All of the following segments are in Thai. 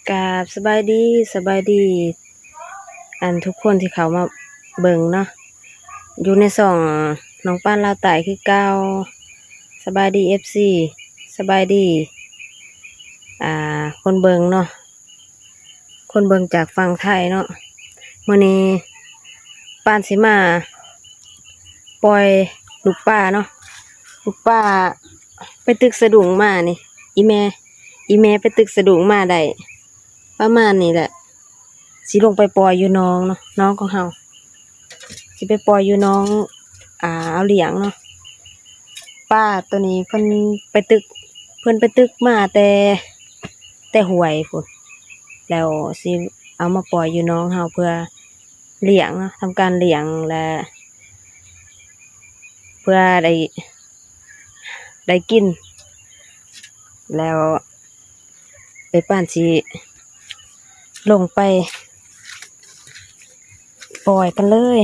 กราบสบายดีอันทุกคนที่เขามาเบิ่งเนาะอยู่ในช่องน้องป้านลาวใต้คือเก่าสบายดีFCสบายดีคนเบิ่งเนาะคนเบิ่งจากฝั่งไทยเนาะมื้อนี้ป้านสิมาปล่อยลูกป้าเนาะลูกป้าไปตึกสะดุ้งมานี่อีแม่ไปตึกสะดุ้งมาได้ประมาณนี้แหละสิลงไปปล่อยอยู่น้องเนาะน้องของเฮาสิไปปล่อยอยู่น้องเอาเลี้ยงเนาะป้าตัวนี้เพิ่นไปตึกมาแต่หวยพุ่นแล้วสิเอามาปล่อยอยู่น้องเฮาเพื่อเลี้ยงเนาะทำการเลี้ยงและเพื่อได้กินแล้วป้านสิลงไปปล่อยกันเลย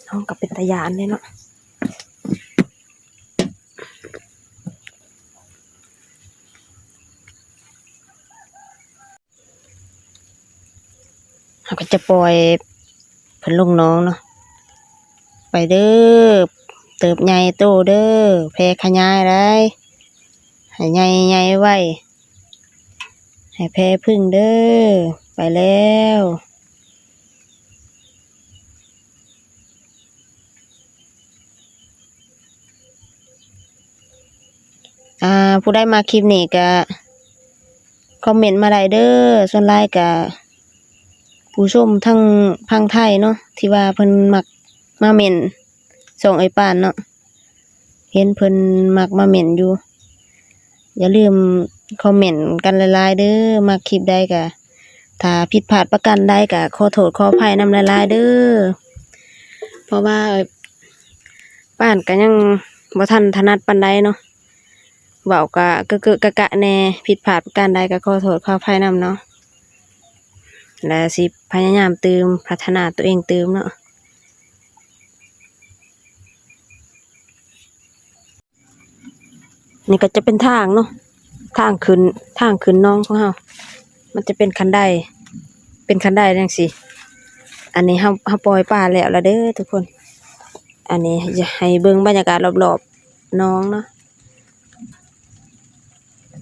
น้องกับเป็นตาญาณเลยเนาะเราก็จะปล่อยเพิ่นลงน้องเนาะไปเด้อเติบใหญ่โตเด้อแพร่ขยายได้ให้ใหญ่ไว้ให้แพร่พึ่งเด้อไปแล้วผู้ได้มาคลิปนี้ก็คอมเมนต์มาได้เด้อส่วนไลน์ก็ผู้ชมทั้งพังไทยเนาะที่ว่าเพิ่นมักมาเม่นส่งไอ้ป้านเนาะเห็นเพิ่นมักมาเม่นอยู่อย่าลืมคอมเมนต์กันหลายๆเด้อมักคลิปใดก็ถ้าผิดพลาดประการใดก็ขอโทษขออภัยนำหลายๆเด้อเพราะว่าป้านก็ยังบ่ทันถนัดปานใดเนาะเว้าก็กะกะแน่ผิดพลาดประการใดก็ขอโทษขออภัยนำเนาะและสิพยายามเติมพัฒนาตัวเองเติมเนาะนี่ก็จะเป็นทางเนาะทางขึ้นน้องของเฮามันจะเป็นคันไดจังซี่อันนี้เฮาปล่อยปลาแล้วเด้อทุกคนอันนี้จะให้เบิ่งบรรยากาศรอบๆน้องเนาะ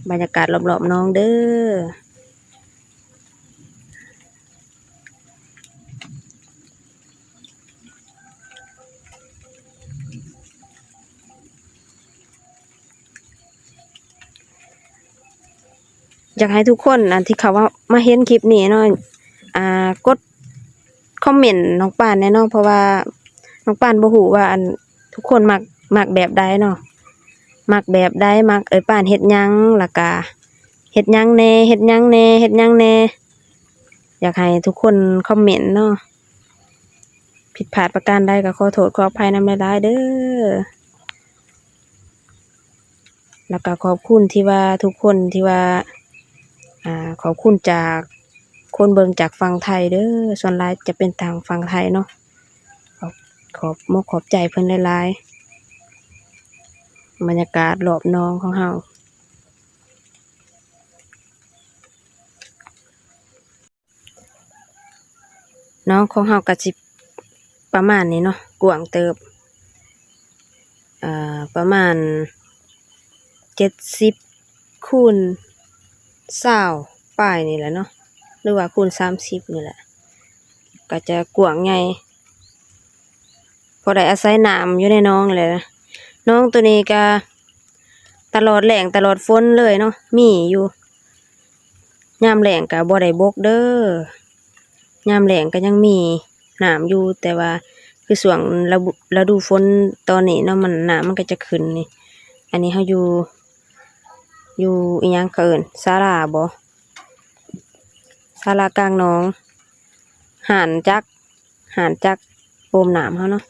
บรรยากาศรอบๆน้องเด้ออยากให้ทุกคนอันที่เขาว่ามาเห็นคลิปนี้เนาะกดคอมเมนต์น้องปานแน่เนาะเพราะว่าน้องปานบ่ฮู้ว่าอันทุกคนมักแบบใดเนาะมักแบบใดมักปานเฮ็ดหยังล่ะก็เฮ็ดหยังแน่อยากให้ทุกคนคอมเมนต์เนาะผิดพลาดประการใดก็ขอโทษขออภัยนำหลายๆเด้อแล้วก็ขอบคุณที่ว่าทุกคนที่ว่าขอบคุณจากคนเบิ่งจากฝั่งไทยเด้อส่วนหลายจะเป็นทางฝั่งไทยเนาะขอบใจเพิ่นหลายๆบรรยากาศรอบน้องของเฮาน้องของเฮาก็สิประมาณนี้เนาะกว้างเติบประมาณ70คูณ20ป้ายนี่แหละเนาะหรือว่าคูณ30นี่แหละก็จะกว้างใหญ่พอได้อาศัยน้ำอยู่ในน้องเลยนะน้องตัวนี้ก็ตลอดแล้งตลอดฝนเลยเนาะมีอยู่ยามแล้งก็บ่ได้บกเด้อยามแล้งก็ยังมีน้ำอยู่แต่ว่าคือช่วงฤดูฝนตอนนี้เนาะมันน้ำมันก็จะขึ้นนี่อันนี้เฮาอยู่อีหยังเขาเอิ้นศาลาบ่ศาลากลางหนองห่านจักโปมน้ำเฮาเนาะ